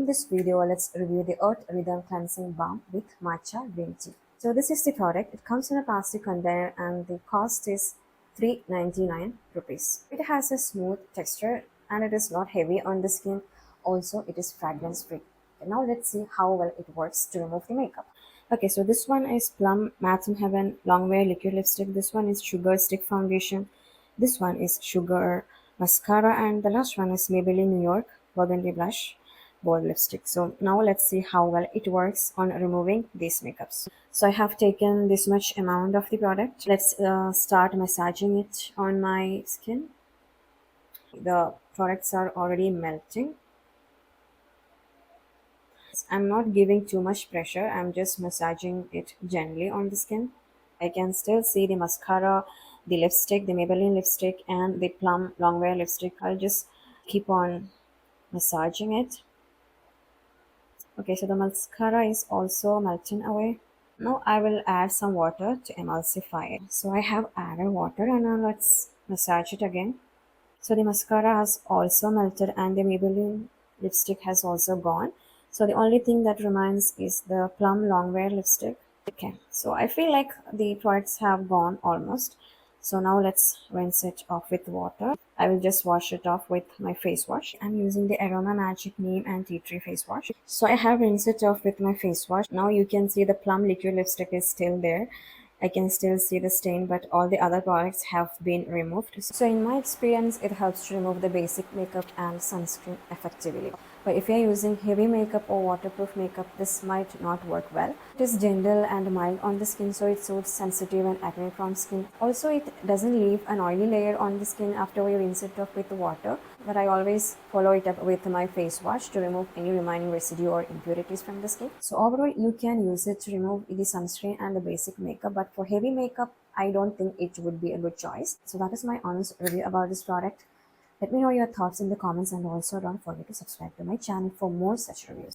in this video, let's review the Earth Rhythm Cleansing Balm with Matcha Green Tea. So this is the product. It comes in a plastic container and the cost is 399 rupees. It has a smooth texture and it is not heavy on the skin. Also, it is fragrance free. Now let's see how well it works to remove the makeup. Okay, so this one is Plum Matte in Heaven Longwear Liquid Lipstick. This one is Sugar Stick Foundation. This one is Sugar Mascara, and the last one is Maybelline New York Burgundy Blush Bold Lipstick. So now let's see how well it works on removing these makeups. So I have taken this much amount of the product. Let's start massaging it on my skin. The products are already melting. I'm not giving too much pressure. I'm just massaging it gently on the skin. I can still see the mascara, the lipstick, the Maybelline lipstick, and the Plum Longwear lipstick. I'll just keep on massaging it. Okay, so the mascara is also melting away. Now I will add some water to emulsify it. So I have added water and now let's massage it again. So the mascara has also melted and the Maybelline lipstick has also gone. So the only thing that remains is the Plum Longwear lipstick. Okay, so I feel like the products have gone almost. So now let's rinse it off with water. I will just wash it off with my face wash. I'm using the Aroma Magic Neem and Tea Tree face wash. So I have rinsed it off with my face wash. Now you can see the Plum liquid lipstick is still there. I can still see the stain, but all the other products have been removed. So in my experience, it helps to remove the basic makeup and sunscreen effectively. But if you're using heavy makeup or waterproof makeup, this might not work well. It is gentle and mild on the skin, so it suits sensitive and acne-prone skin. Also, it doesn't leave an oily layer on the skin after we rinse it off with water. But I always follow it up with my face wash to remove any remaining residue or impurities from the skin. So overall, you can use it to remove the sunscreen and the basic makeup, but for heavy makeup, I don't think it would be a good choice. So that is my honest review about this product. Let me know your thoughts in the comments, and also don't forget to subscribe to my channel for more such reviews.